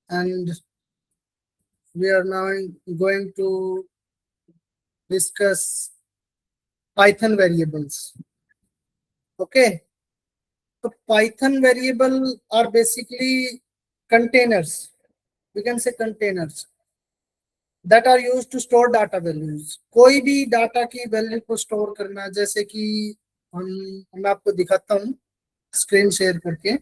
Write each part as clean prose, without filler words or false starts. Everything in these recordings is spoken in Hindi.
and we are now going to discuss Python variables. Okay, so Python variable are basically containers. We can say containers that are used to store data values. कोई भी डाटा की वैल्यू को स्टोर करना, जैसे कि हम मैं आपको दिखाता हूँ स्क्रीन शेयर करके.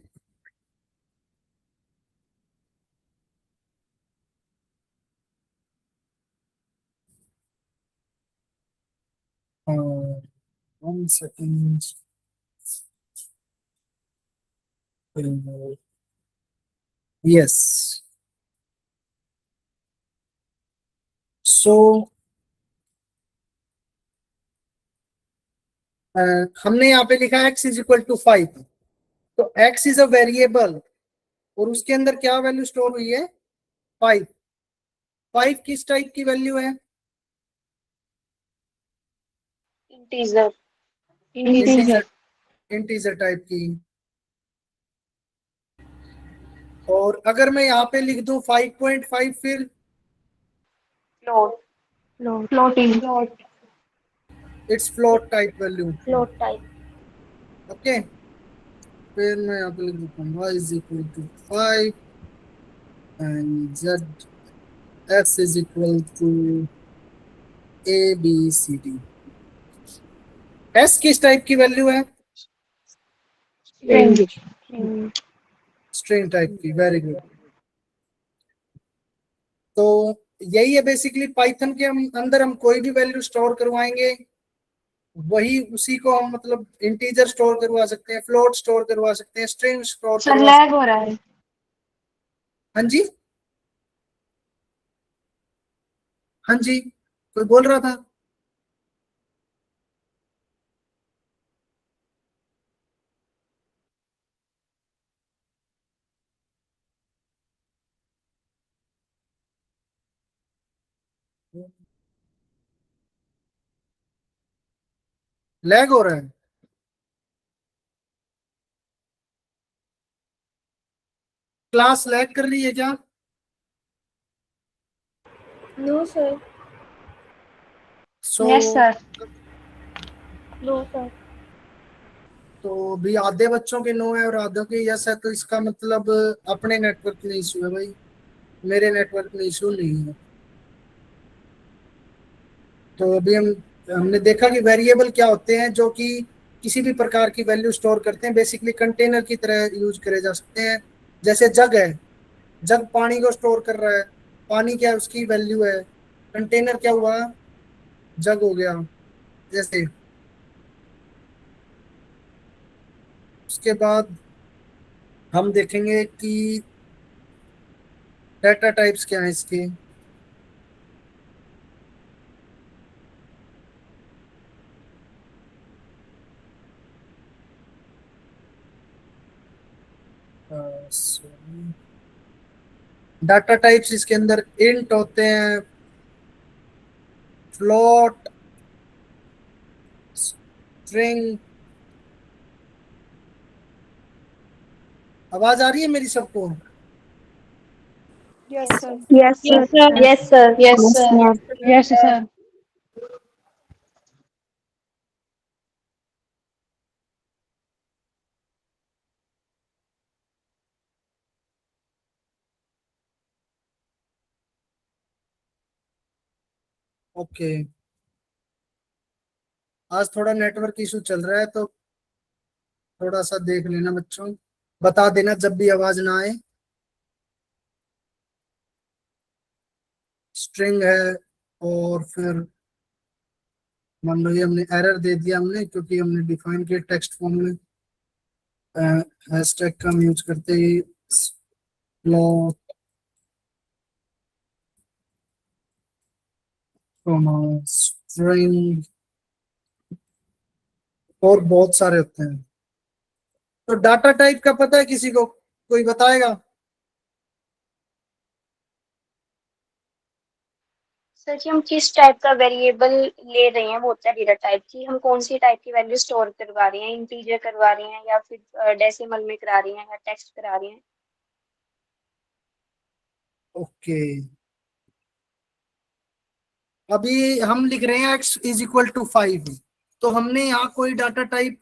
One second. Yes. So हमने यहाँ पे लिखा है x इज इक्वल टू 5. तो x इज अ वेरिएबल और उसके अंदर क्या वैल्यू स्टोर हुई है? 5. 5 किस टाइप की वैल्यू है? इंटीजर इंटीजर टाइप की. और अगर मैं यहाँ पे लिख दूं 5.5 फिर float its float type value. Type. Okay, फिर मैं यहाँ पे लिख देता हूँ y is equal to 5 and z x is equal to a b c d. s किस टाइप की वैल्यू है? स्ट्रिंग टाइप की. Very good. तो यही है बेसिकली पाइथन के अंदर हम कोई भी वैल्यू स्टोर करवाएंगे, वही उसी को हम मतलब इंटीजर स्टोर करवा सकते हैं, फ्लोट स्टोर करवा सकते हैं, स्ट्रिंग स्टोर करवा सकते हैं. हो रहा है. हाँ जी, हाँ जी, कोई बोल रहा था. लैग हो रहा है. क्लास लैग कर रही है क्या? No sir. So yes sir. No sir. तो अभी आधे बच्चों के नो है और आधों के यस है, तो इसका मतलब अपने नेटवर्क में इशू है भाई, मेरे नेटवर्क में इशू नहीं है. तो अभी हमने देखा कि वेरिएबल क्या होते हैं, जो कि किसी भी प्रकार की वैल्यू स्टोर करते हैं. बेसिकली कंटेनर की तरह यूज करे जा सकते हैं. जैसे जग है, जग पानी को स्टोर कर रहा है. पानी क्या है? उसकी वैल्यू है. कंटेनर क्या हुआ? जग हो गया. जैसे उसके बाद हम देखेंगे कि डाटा टाइप्स क्या है इसके. डाटा टाइप्स इसके अंदर इंट होते हैं, फ्लोट, स्ट्रिंग. आवाज आ रही है मेरी सबको? Yes sir. Yes, sir. Yes sir. Yes, sir. Yes sir. Okay, आज थोड़ा नेटवर्क इशू चल रहा है, तो थोड़ा सा देख लेना बच्चों, बता देना जब भी आवाज ना आए. स्ट्रिंग है और फिर मान लो ये हमने एरर दे दिया हमने, क्योंकि हमने डिफाइन किया टेक्स्ट फॉर्म में हैशटैग का यूज करते ही. प्लॉट, स्ट्रिंग और बहुत सारे होते हैं. तो डाटा टाइप का पता है किसी को? कोई बताएगा? सर जी, हम किस टाइप का वेरिएबल ले रहे हैं वो होता है डेटा टाइप की. हम कौन सी टाइप की वैल्यू स्टोर करवा रहे हैं, इंटीजर करवा रहे हैं या फिर डेसिमल में करा रहे हैं या टेक्स्ट करा रहे हैं. ओके, अभी हम लिख रहे हैं x इज इक्वल टू 5, तो हमने यहाँ कोई डाटा टाइप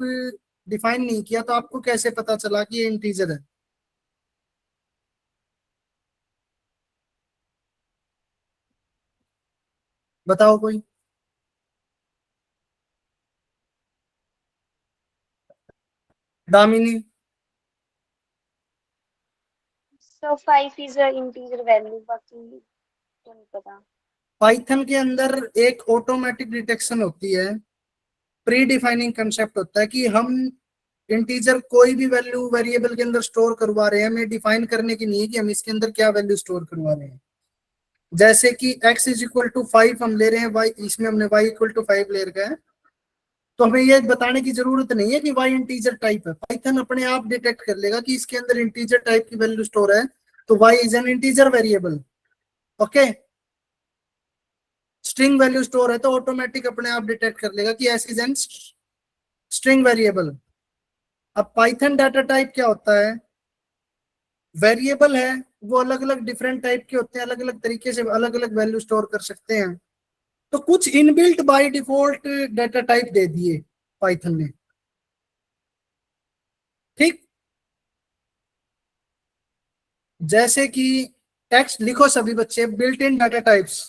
डिफाइन नहीं किया, तो आपको कैसे पता चला कि ये इंटीजर है? बताओ कोई। Damini. So 5 is a integer value, बाकी तो नहीं पता। पाइथन के अंदर एक ऑटोमेटिक डिटेक्शन होती है, प्री डिफाइनिंग कंसेप्ट होता है कि हम इंटीजर कोई भी वैल्यू वेरिएबल के अंदर स्टोर करवा रहे हैं, हमें डिफाइन करने की नहीं है कि हम इसके अंदर क्या वैल्यू स्टोर करवा रहे हैं। जैसे कि x इज इक्वल टू 5 हम ले रहे हैं, y इसमें हमने y इक्वल टू 5 ले रखा है, तो हमें ये बताने की जरूरत नहीं है कि y इंटीजर टाइप है। पाइथन अपने आप डिटेक्ट कर लेगा कि इसके अंदर इंटीजर टाइप की वैल्यू स्टोर है, तो y is an integer variable. Okay, string value store है तो ऑटोमेटिक अपने आप डिटेक्ट कर लेगा कि S is an string variable. अब पाइथन डाटा टाइप क्या होता है? वेरिएबल है, वो अलग अलग डिफरेंट टाइप के होते हैं, अलग अलग तरीके से अलग अलग वैल्यू स्टोर कर सकते हैं। तो कुछ inbuilt by default data type दे दिए पाइथन ने। ठीक, जैसे कि टेक्स्ट लिखो सभी बच्चे, built in data types.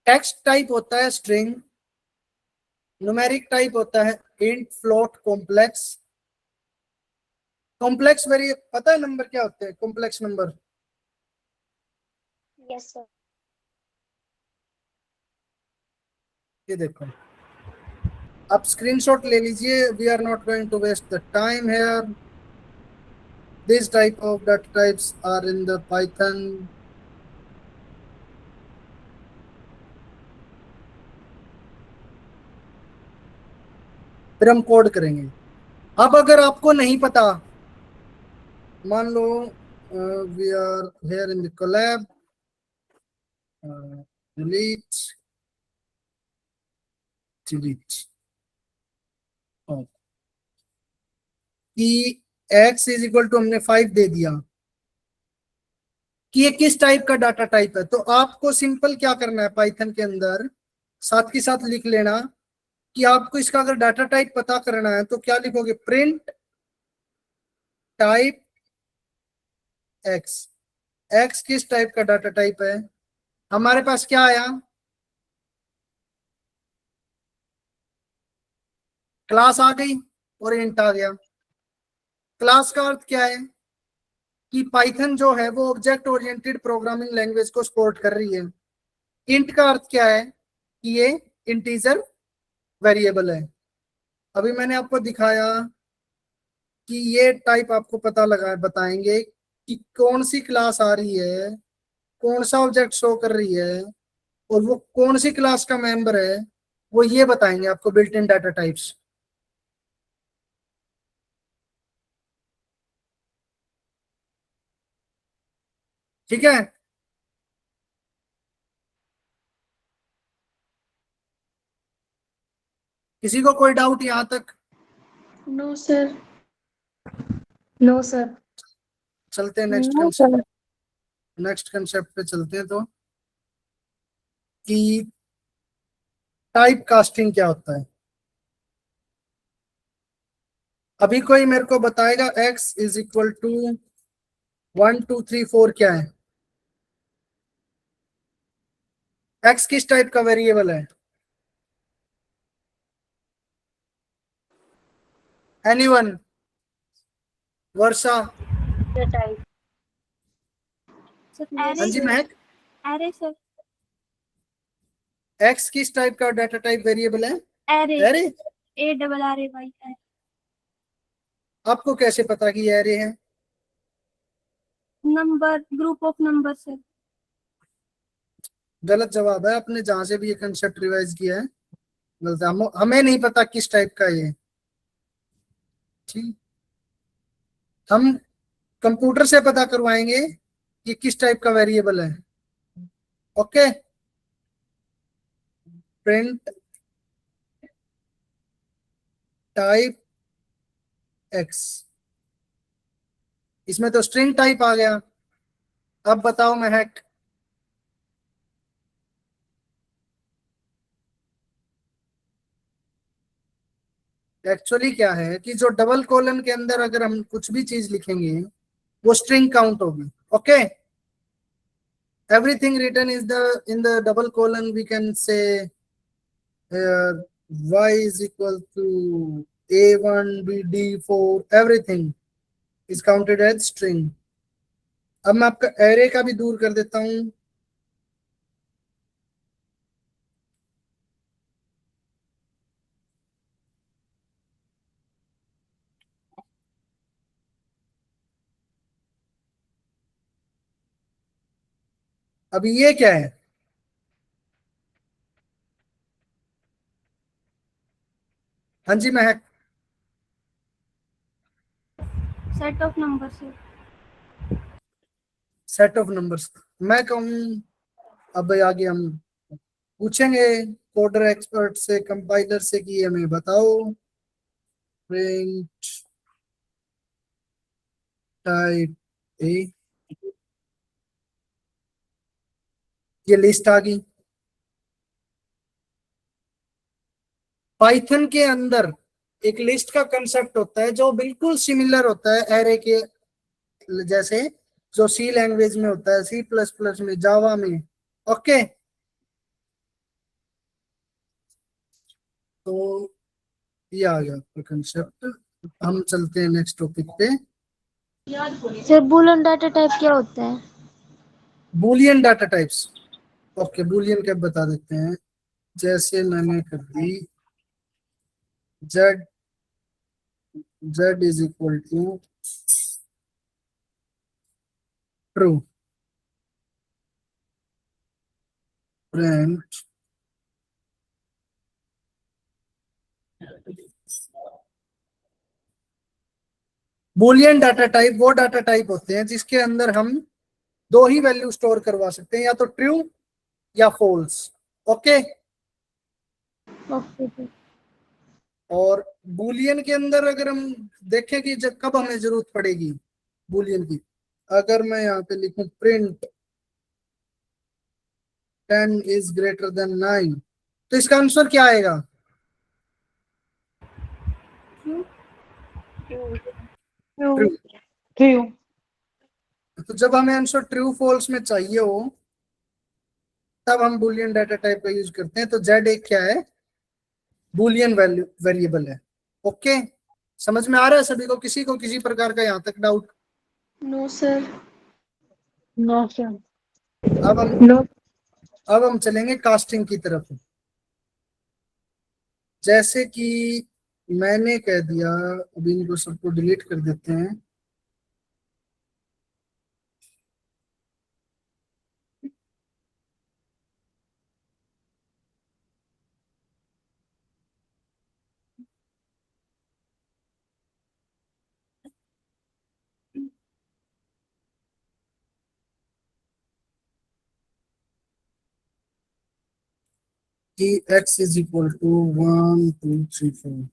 Text type होता है स्ट्रिंग, न्यूमेरिक टाइप होता है int, float, complex. Complex variable पता है नंबर क्या होते हैं? Complex number, Yes sir. ये देखो, आप स्क्रीनशॉट ले लीजिए, we are not going to waste the time here. This type of data types are in the Python. फिर हम कोड करेंगे। अब अगर आपको नहीं पता, मान लो we are here in the Colab, delete, delete कि x इज इक्वल टू हमने 5 दे दिया, कि ये किस टाइप का डाटा टाइप है, तो आपको सिंपल क्या करना है पाइथन के अंदर, साथ के साथ लिख लेना कि आपको इसका अगर डाटा टाइप पता करना है तो क्या लिखोगे? Print type x। x किस टाइप का डाटा टाइप है? हमारे पास क्या आया? क्लास आ गई और इंट आ गया। क्लास का अर्थ क्या है? कि पाइथन जो है वो ऑब्जेक्ट ओरिएंटेड प्रोग्रामिंग लैंग्वेज को सपोर्ट कर रही है। इंट का अर्थ क्या है? कि ये इंटीजर वेरिएबल है। अभी मैंने आपको दिखाया कि ये टाइप आपको पता लगा बताएंगे कि कौन सी क्लास आ रही है, कौन सा ऑब्जेक्ट शो कर रही है, और वो कौन सी क्लास का मेंबर है, वो ये बताएंगे आपको बिल्ट इन डाटा टाइप्स। ठीक है, किसी को कोई डाउट यहां तक? No sir. No sir. चलते हैं next no concept. Sir. Next concept पे चलते हैं, तो कि टाइप कास्टिंग क्या होता है। अभी कोई मेरे को बताएगा x इज इक्वल टू 1 2 3 4 क्या है? x किस टाइप का वेरिएबल है? Anyone? Varsha? The type. Sir हाँ जी महक, एरे सर। x किस टाइप का डाटा टाइप वेरिएबल है? एरे। एरे? ARRAY है। आपको कैसे पता कि ये एरे है? Number, group of number sir. गलत जवाब है, आपने जहां से भी ये कंसेप्ट रिवाइज किया है गलत है। हमें नहीं पता किस टाइप का ये। ठीक, हम कंप्यूटर से पता करवाएंगे कि किस टाइप का वेरिएबल है। ओके, प्रिंट टाइप एक्स, इसमें तो स्ट्रिंग टाइप आ गया। अब बताओ महक, एक्चुअली क्या है कि जो डबल कोलन के अंदर अगर हम कुछ भी चीज लिखेंगे वो स्ट्रिंग काउंट होगी। Okay, everything written is the in the double colon we can say y is equal to a1 bd4, everything is counted as string। अब मैं आपका एरे का भी दूर कर देता हूं। अब ये क्या है? हाँ जी महक। Set of number sir. Set of numbers. मैं कहूँ अब आगे हम पूछेंगे कोडर एक्सपर्ट से, कंपाइलर से कि हमें बताओ प्रिंट टाइप ए, ये लिस्ट आ गई। पाइथन के अंदर एक लिस्ट का कंसेप्ट होता है जो बिल्कुल सिमिलर होता है एरे के जैसे, जो सी लैंग्वेज में होता है, सी प्लस प्लस में, जावा में। ओके, तो ये आ गया आपका कंसेप्ट। हम चलते हैं नेक्स्ट टॉपिक पे। सर बूलियन डाटा टाइप क्या होता है? Boolean data types. Okay, boolean क्या बता देते हैं। जैसे मैंने कर दी z, z is equal to true, print boolean data type वो डाटा टाइप होते हैं जिसके अंदर हम दो ही वैल्यू स्टोर करवा सकते हैं, या तो ट्रू या फॉल्स। Okay, okay sir. और बूलियन के अंदर अगर हम देखें कि जब कब हमें जरूरत पड़ेगी बूलियन की, अगर मैं यहाँ पे लिखूं प्रिंट 10 इज ग्रेटर देन 9, तो इसका आंसर क्या आएगा? ट्रू। ट्रू। तो जब हमें आंसर ट्रू फॉल्स में चाहिए हो तब हम बूलियन डाटा टाइप का यूज करते हैं। तो जेड एक क्या है? बूलियन वैल्यू वेरिएबल है। ओके, समझ में आ रहा है सभी को? किसी को किसी प्रकार का यहाँ तक doubt? No sir. No sir. अब हम नो। अब हम चलेंगे कास्टिंग की तरफ। जैसे कि मैंने कह दिया, अभी इनको सबको डिलीट कर देते हैं। कि x is equal to 1 2 3 4,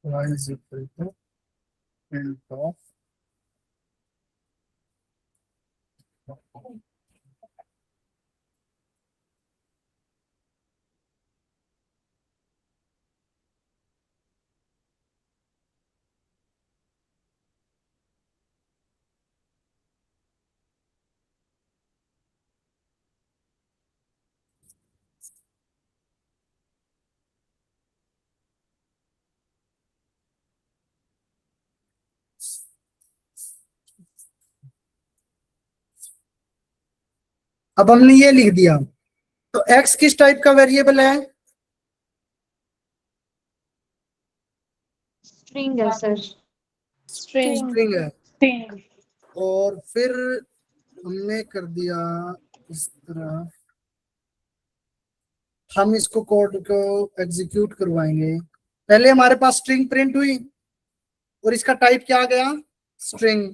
y is equal to print of अब हमने ये लिख दिया। तो x किस टाइप का वेरिएबल है? स्ट्रिंग है सर। स्ट्रिंग है। स्ट्रिंग। और फिर हमने कर दिया इस तरह, हम इसको कोड को एग्जीक्यूट करवाएंगे। पहले हमारे पास स्ट्रिंग प्रिंट हुई और इसका टाइप क्या आ गया? स्ट्रिंग।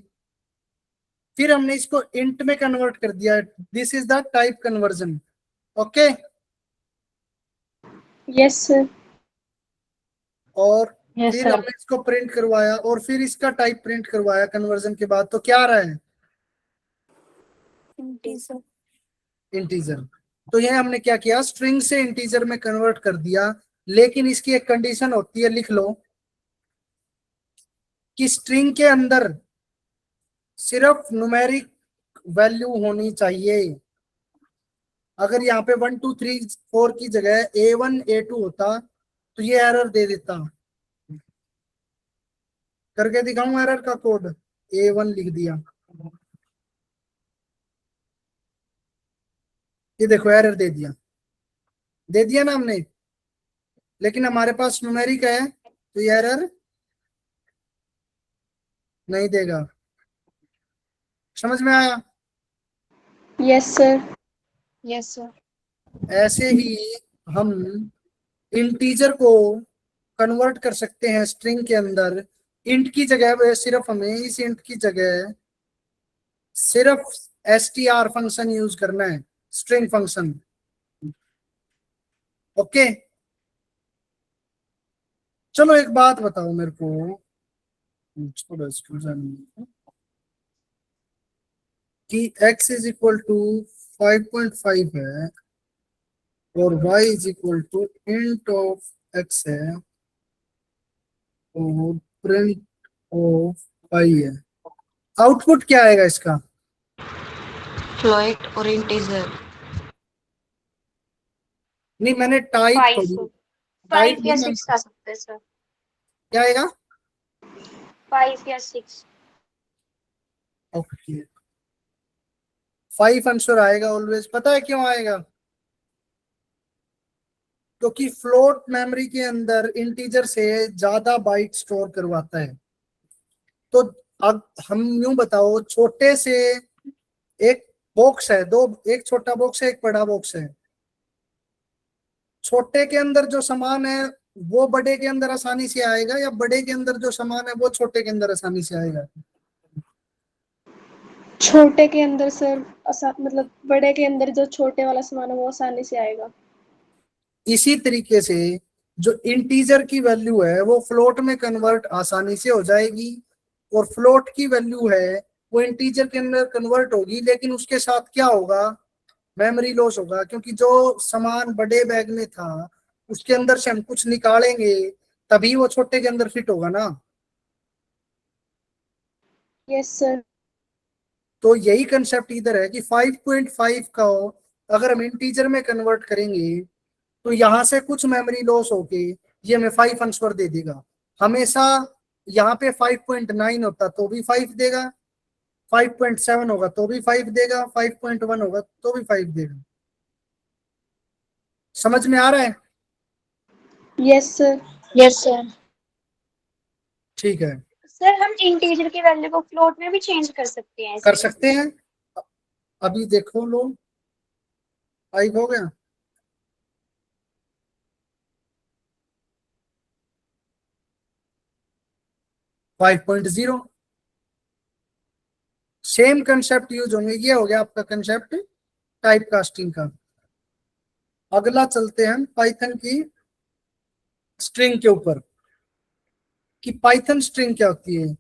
फिर हमने इसको इंट में कन्वर्ट कर दिया, this is the type conversion. Okay, yes sir. और यस फिर सर। हमने इसको प्रिंट करवाया और फिर इसका टाइप प्रिंट करवाया कन्वर्जन के बाद, तो क्या आ रहा है? इंटीजर। इंटीजर। तो ये हमने क्या किया, स्ट्रिंग से इंटीजर में कन्वर्ट कर दिया, लेकिन इसकी एक कंडीशन होती है, लिख लो कि स्ट्रिंग के अंदर सिर्फ न्यूमेरिक वैल्यू होनी चाहिए। अगर यहाँ पे 1 2 3 4 की जगह A1 A2 होता तो ये एरर दे देता। करके दिखाऊं एरर का कोड? A1 लिख दिया, ये देखो एरर दे दिया ना हमने, लेकिन हमारे पास न्यूमेरिक है तो ये एरर नहीं देगा। समझ में आया? Yes sir. Yes sir. ऐसे ही हम इंटीजर को कन्वर्ट कर सकते हैं स्ट्रिंग के अंदर। इंट की जगह पे सिर्फ हमें इस इंट की जगह सिर्फ str फंक्शन यूज करना है, स्ट्रिंग फंक्शन। ओके, चलो एक बात बताओ मेरे को, थोड़ा इसको जानना कि x इज इक्वल टू 5.5 है और y is equal to int of x है और प्रिंट ऑफ y है। आउटपुट क्या आएगा इसका? फ्लोट और इंटीजर। नहीं, मैंने टाइप फाइव थोड़ी, टाइप 5 नहीं या मैंने, 6 आ सकते हैं सर। क्या आएगा? 5 या 6। ओके, 5 आंसर आएगा ऑलवेज। पता है क्यों आएगा? क्योंकि फ्लोट मेमोरी के अंदर इंटीजर से ज्यादा बाइट स्टोर करवाता है। तो अब हम यूं बताओ, छोटे से एक बॉक्स है, दो, एक छोटा बॉक्स है एक बड़ा बॉक्स है। छोटे के अंदर जो सामान है वो बड़े के अंदर आसानी से आएगा, या बड़े के अंदर जो सामान है वो छोटे के अंदर आसानी से आएगा? छोटे के अंदर सर मतलब बड़े के अंदर जो छोटे वाला सामान है वो आसानी से आएगा। इसी तरीके से जो इंटीजर की वैल्यू है वो फ्लोट में कन्वर्ट आसानी से हो जाएगी, और फ्लोट की वैल्यू है वो इंटीजर के अंदर कन्वर्ट होगी, लेकिन उसके साथ क्या होगा? मेमोरी लॉस होगा, क्योंकि जो सामान बड़े बैग में था उसके अंदर से हम कुछ निकालेंगे तभी वो छोटे के अंदर फिट होगा ना। Yes sir. तो यही कंसेप्ट इधर है कि 5.5 का अगर हम इंटीजर में कन्वर्ट करेंगे तो यहां से कुछ मेमोरी लॉस होके ये हमें 5 आंसर दे देगा। हमेशा यहाँ पे 5.9 होता तो भी 5 देगा, 5.7 होगा तो भी 5 देगा, 5.1 होगा तो भी 5 देगा। समझ में आ रहा है? Yes sir. Yes sir. ठीक है, सर हम इंटीजर की वैल्यू को फ्लोट में भी चेंज कर सकते हैं कर ऐसे? सकते हैं। अभी देखो लो, 5 हो गया, 5.0, सेम कंसेप्ट यूज होंगे। ये हो गया आपका कंसेप्ट टाइप कास्टिंग का। अगला चलते हैं हम पाइथन की स्ट्रिंग के ऊपर, कि पाइथन स्ट्रिंग क्या होती है।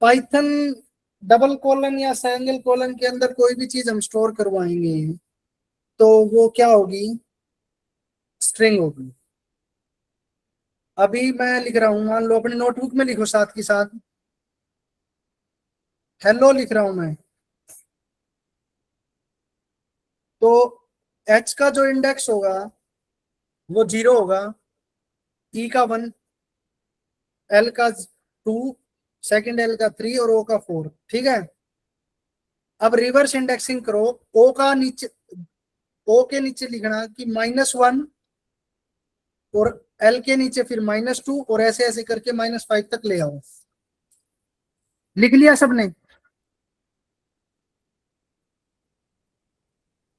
पाइथन डबल कॉलन या सिंगल कॉलन के अंदर कोई भी चीज हम स्टोर करवाएंगे तो वो क्या होगी? स्ट्रिंग होगी। अभी मैं लिख रहा हूं, मान लो अपने नोटबुक में लिखो साथ के साथ, हेलो लिख रहा हूं मैं, तो एच का जो इंडेक्स होगा वो 0 होगा, ई का 1, एल का 2, सेकंड एल का 3 और ओ का 4। ठीक है, अब रिवर्स इंडेक्सिंग करो, ओ का नीचे, ओ के नीचे लिखना कि -1, और एल के नीचे फिर -2, और ऐसे ऐसे करके -5 तक ले आओ। लिख लिया सबने?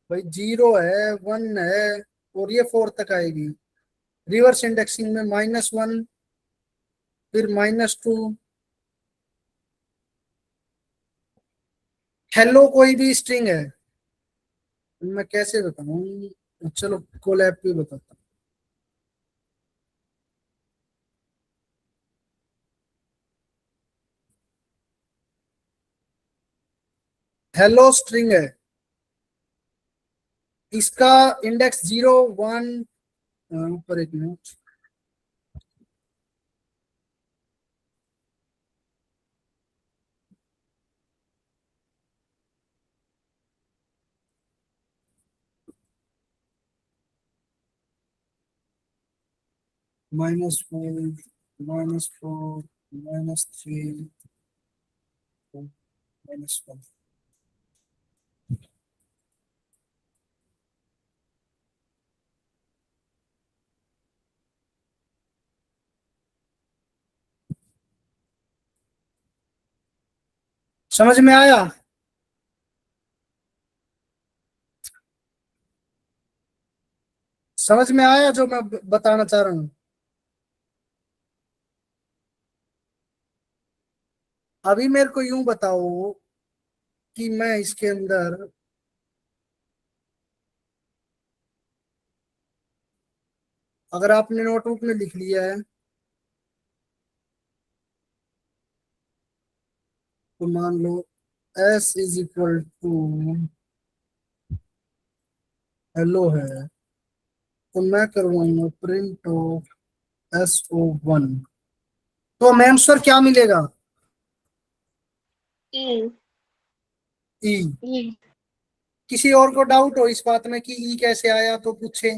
भाई 0 है, 1 है, और ये 4 तक आएगी। रिवर्स इंडेक्सिंग में -1, फिर -2, हेलो कोई भी स्ट्रिंग है, मैं कैसे बताऊं, चलो कोलैब पे बताता हूँ। हेलो स्ट्रिंग है, इसका इंडेक्स 0 1, ऊपर एक मिनट, -4, -4, -3, -1। समझ में आया? समझ में आया जो मैं बताना चाह रहा हूँ? अभी मेरे को यूं बताओ कि मैं इसके अंदर अगर आपने नोटबुक में लिख लिया है तो मान लो s is equal to hello है, तो मैं करवाऊंगा प्रिंट ऑफ SO1, तो हमें आंसर क्या मिलेगा? ई। ई। ई। किसी और को डाउट हो इस बात में कि ई कैसे आया तो पूछे।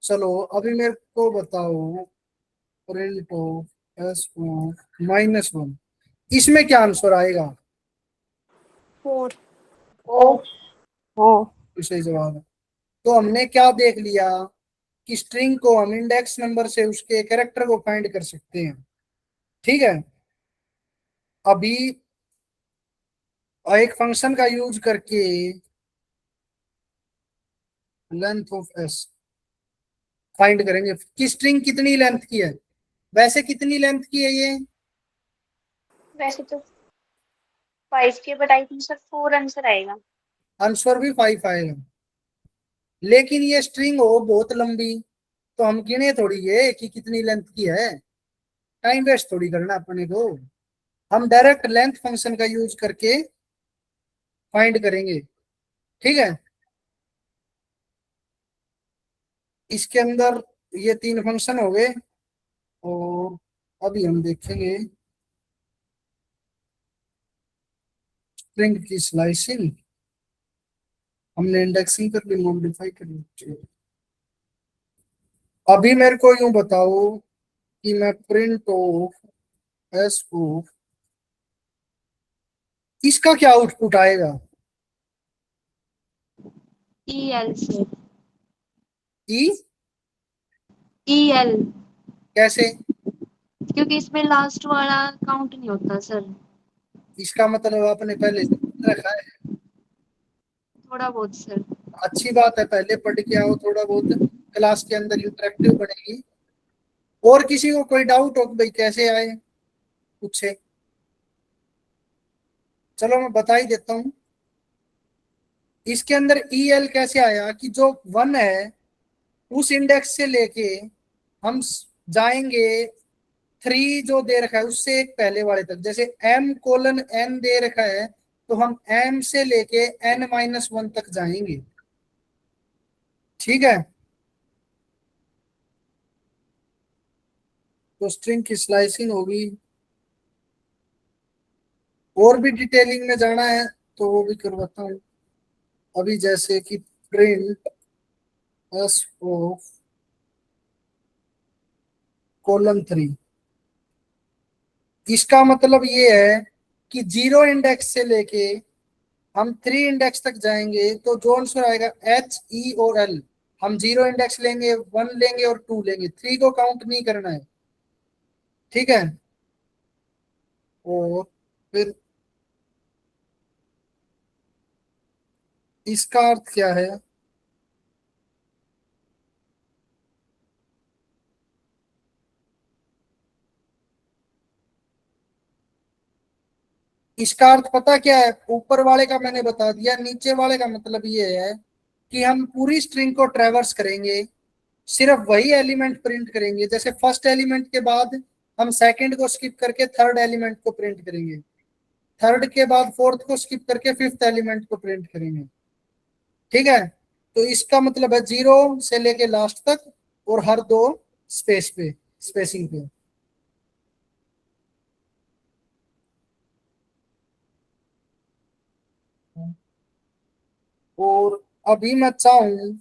चलो अभी मेरे को बताओ प्रिंट ऑफ SO-1, इसमें क्या आंसर आएगा? 4। ओ। ओ। तो सही जवाब है। तो हमने क्या देख लिया कि स्ट्रिंग को हम इंडेक्स नंबर से उसके कैरेक्टर को फाइंड कर सकते हैं। ठीक है, अभी एक फंक्शन का यूज करके लेंथ ऑफ एस फाइंड करेंगे कि स्ट्रिंग कितनी लेंथ की है। वैसे कितनी लेंथ की है ये? वैसे तो 5 के, but I think sir 4 answer आएगा। आंसर भी 5 आएगा, लेकिन ये स्ट्रिंग हो बहुत लंबी, तो हम गिने थोड़ी ये कि कितनी लेंथ की है, टाइम वेस्ट थोड़ी करना अपने को। हम डायरेक्ट लेंथ फंक्शन का यूज करके फाइंड करेंगे। ठीक है, इसके अंदर ये 3 फंक्शन हो गए, और अभी हम देखेंगे स्ट्रिंग की स्लाइसिंग। हमने इंडेक्सिंग कर ली, मॉडिफाई कर ली। अभी मेरे को यूं बताओ कि मैं प्रिंट ऑफ एस को, इसका क्या आउटपुट आएगा? ई एल से। ई। ई एल, कैसे? क्योंकि इसमें लास्ट वाला काउंट नहीं होता सर। इसका मतलब आपने पहले से रखा है। थोड़ा बहुत सर। अच्छी बात है, पहले पढ़ के आओ थोड़ा बहुत, क्लास के अंदर इंटरेक्टिव बनेगी। और किसी को कोई डाउट हो कि भाई कैसे आए, पूछे। चलो मैं बता ही देता हूँ। इसके अंदर ई एल कैसे आया कि जो 1 है उस इंडेक्स से लेके हम जाएंगे 3 जो दे रखा है उससे एक पहले वाले तक। जैसे M:N दे रखा है, तो हम M से लेके N-1 तक जाएंगे। ठीक है, तो स्ट्रिंग की स्लाइसिंग होगी। और भी डिटेलिंग में जाना है तो वो भी करवाता हूँ। अभी जैसे कि प्रिंट एस ऑफ :3, इसका मतलब ये है कि 0 इंडेक्स से लेके हम 3 इंडेक्स तक जाएंगे, तो जो आंसर आएगा H, E और L, हम 0 इंडेक्स लेंगे, 1 लेंगे और 2 लेंगे, 3 को काउंट नहीं करना है। ठीक है, और फिर इसका अर्थ क्या है? इसका अर्थ पता क्या है? ऊपर वाले का मैंने बता दिया, नीचे वाले का मतलब ये है कि हम पूरी स्ट्रिंग को ट्रैवर्स करेंगे, सिर्फ वही एलिमेंट प्रिंट करेंगे। जैसे फर्स्ट एलिमेंट के बाद हम सेकंड को स्किप करके थर्ड एलिमेंट को प्रिंट करेंगे, थर्ड के बाद फोर्थ को स्किप करके फिफ्थ एलिमेंट को प्रिंट करेंगे। ठीक है, तो इसका मतलब है 0 से लेके लास्ट तक, और हर दो स्पेस पे, स्पेसिंग पे। और अभी मैं चाहूं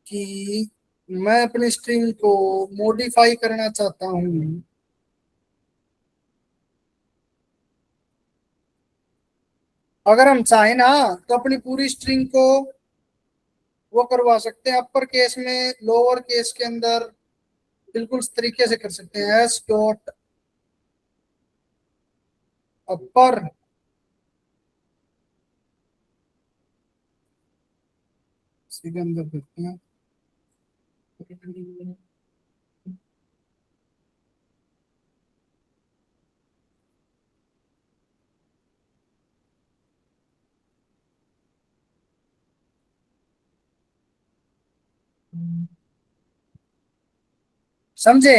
कि मैं अपनी स्ट्रिंग को मॉडिफाई करना चाहता हूं, अगर हम चाहें ना तो अपनी पूरी स्ट्रिंग को वो करवा सकते हैं अपर केस में, लोअर केस के अंदर, बिल्कुल इस तरीके से कर सकते हैं। एस डॉट अपर के अंदर करते हैं। समझे?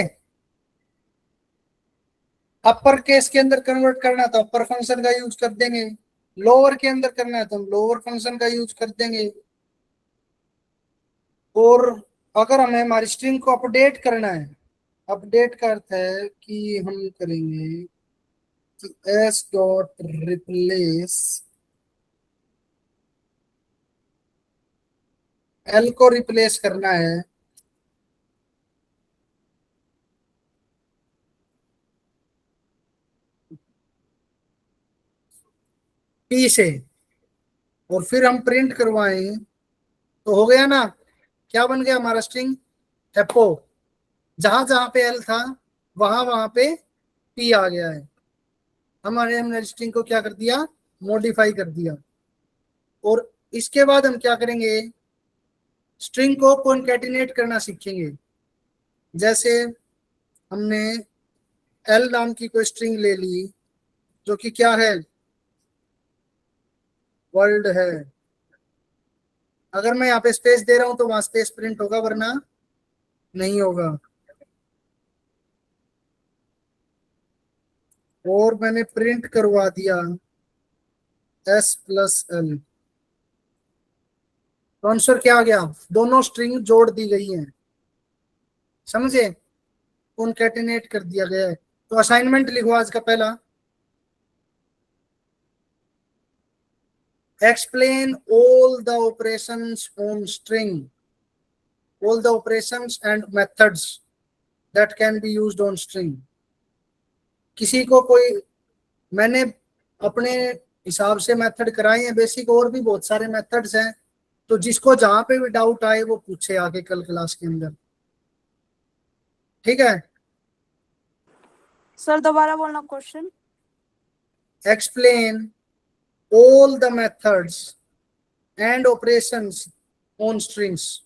अपर केस के अंदर कन्वर्ट करना तो अपर फंक्शन का यूज कर देंगे, लोअर के अंदर करना है तो हम लोअर फंक्शन का यूज कर देंगे। और अगर हमें हमारी स्ट्रिंग को अपडेट करना है, अपडेट का अर्थ है कि हम करेंगे कि एस डॉट रिप्लेस, एल को रिप्लेस करना है पी से, और फिर हम प्रिंट करवाएं तो हो गया ना? क्या बन गया हमारा स्ट्रिंग? एपो। जहां जहां पे एल था वहां वहां पे पी आ गया है। हमने स्ट्रिंग को क्या कर दिया? मॉडिफाई कर दिया। और इसके बाद हम क्या करेंगे? स्ट्रिंग को कॉन्कैटिनेट करना सीखेंगे। जैसे हमने एल नाम की कोई स्ट्रिंग ले ली जो कि क्या है? वर्ल्ड है। अगर मैं यहाँ पे स्पेस दे रहा हूं तो वहां स्पेस प्रिंट होगा, वरना नहीं होगा। और मैंने प्रिंट करवा दिया एस प्लस एल, तो आंसर क्या आ गया? दोनों स्ट्रिंग जोड़ दी गई हैं। समझे? कॉन्कैटिनेट कर दिया गया है। तो असाइनमेंट लिखो आज का पहला, explain all the operations on string, all the operations and methods that can be used on string। किसी को कोई, मैंने अपने हिसाब से मेथड कराए हैं बेसिक, और भी बहुत सारे मेथड्स हैं, तो जिसको जहां पे भी डाउट आए वो पूछे आगे कल क्लास के अंदर। ठीक है? सर दोबारा बोलना question. explain all the methods and operations on strings।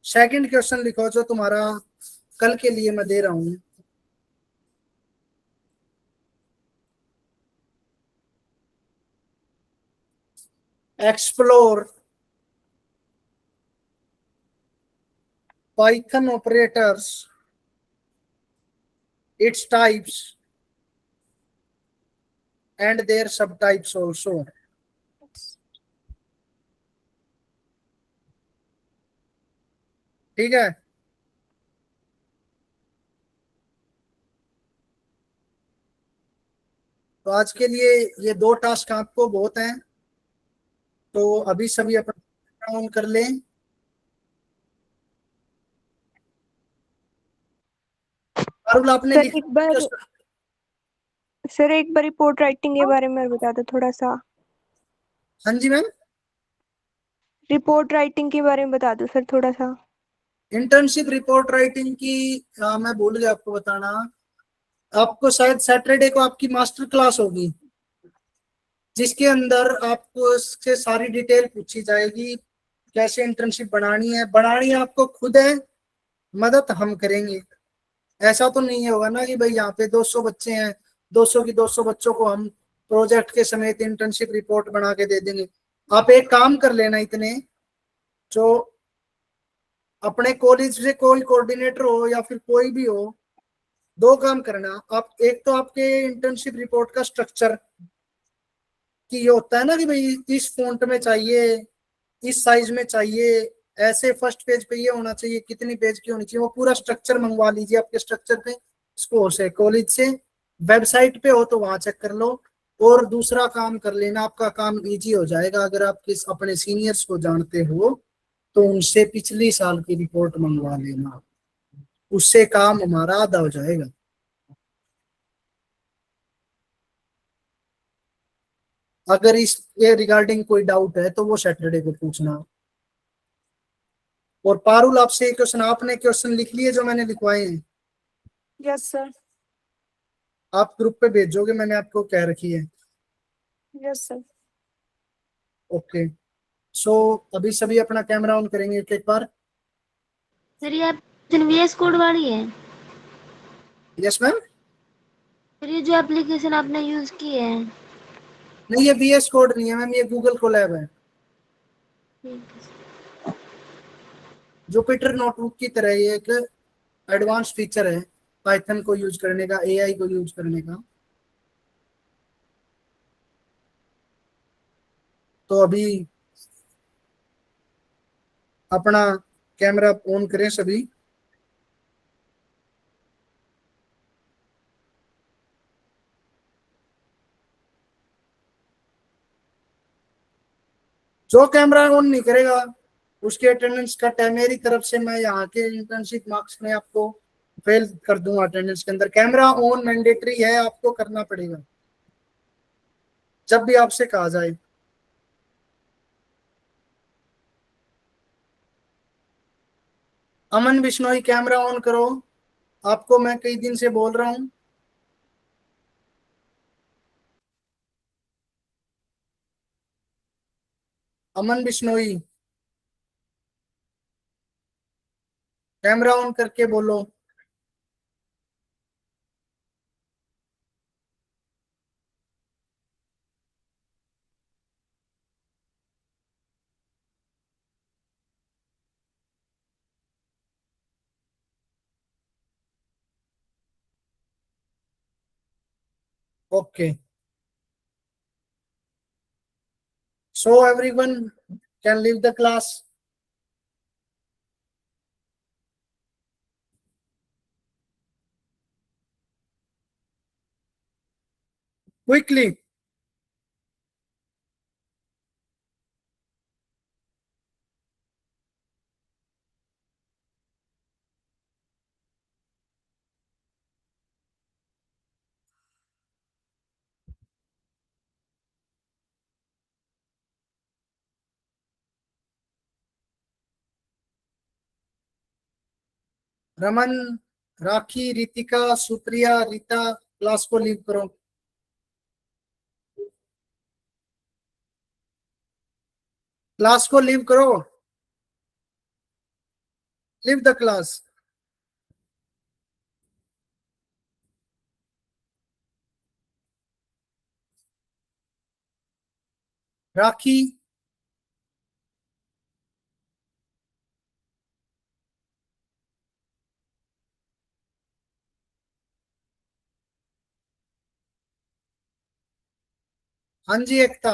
Second question लिखो जो तुम्हारा कल के लिए मैं दे रहा हूं। Explore Python operators, its types and their subtypes also। ठीक है? तो आज के लिए ये 2 टास्क आपको बहुत हैं, तो अभी सभी अपना ऑन कर लें। अरुल आपने सर लिखा? एक बार रिपोर्ट राइटिंग के बारे में बता दो थोड़ा सा। हाँ जी मैम। रिपोर्ट राइटिंग के बारे में बता दो सर थोड़ा सा। इंटर्नशिप रिपोर्ट राइटिंग की मैं भूल गया आपको बताना। आपको शायद सैटरडे को आपकी मास्टर क्लास होगी, जिसके अंदर आपको इससे सारी डिटेल पूछी जाएगी। कैसे इंटर्नशिप बनानी है आपको खुद है, मदद हम करेंगे। ऐसा तो नहीं होगा ना कि भाई यहाँ पे 200 बच्चे हैं, 200 की 200 बच्चों को हम प्रोजेक्ट के समेत इंटर्नशिप रिपोर्ट बना के दे देंगे। आप एक काम कर लेना, इतने जो अपने कॉलेज से कोई कोऑर्डिनेटर हो या फिर कोई भी हो, दो काम करना आप। एक तो आपके इंटर्नशिप रिपोर्ट का स्ट्रक्चर कि ये होता है ना कि भाई इस फॉन्ट में चाहिए, इस साइज में चाहिए, ऐसे फर्स्ट पेज पे ये होना चाहिए, कितनी पेज की होनी चाहिए, वो पूरा स्ट्रक्चर मंगवा लीजिए आपके स्ट्रक्चर पे स्कोर से, कॉलेज से। वेबसाइट पे हो तो वहां चेक कर लो। और दूसरा काम कर लेना, आपका काम इजी हो जाएगा अगर आप किस अपने सीनियर्स को जानते हो तो उनसे पिछली साल की रिपोर्ट मंगवा लेना, उससे काम हमारा आधा हो जाएगा। अगर इसके रिगार्डिंग कोई डाउट है तो वो सैटरडे को पूछना। और पारुल, आपसे एक क्वेश्चन, आपने क्वेश्चन लिख लिए जो मैंने लिखवाए हैं? Yes sir. आप ग्रुप पे भेजोगे, मैंने आपको कह रखी है। Yes sir. ओके, सो अभी सभी अपना कैमरा ऑन करेंगे एक बार। सर ये एप्लीकेशन VS कोड वाली है? Yes ma'am. सर ये जो एप्लीकेशन आपने यूज की है? नहीं, ये VS कोड नहीं है मैम, ये गूगल कोलैब है। ठीक है सर। जुपिटर नोटबुक की तरह ये एक एडवांस फीचर है पाइथन को यूज करने का, AI को यूज करने का। तो अभी अपना कैमरा ऑन करें सभी। जो कैमरा ऑन नहीं करेगा उसके अटेंडेंस कट है। मेरी तरफ से मैं यहाँ के इंटर्नशिप मार्क्स में आपको फेल कर दूंगा अटेंडेंस के अंदर। कैमरा ऑन मैंडेटरी है, आपको करना पड़ेगा जब भी आपसे कहा जाए। अमन बिश्नोई, कैमरा ऑन करो, आपको मैं कई दिन से बोल रहा हूँ। अमन बिश्नोई, कैमरा ऑन करके बोलो। Okay, so everyone can leave the class quickly. Raman, rakhi, Ritika, Supriya, Rita, class को लीव करो। क्लास को लीव करो, लीव द क्लास। राखी, हाँ जी एकता।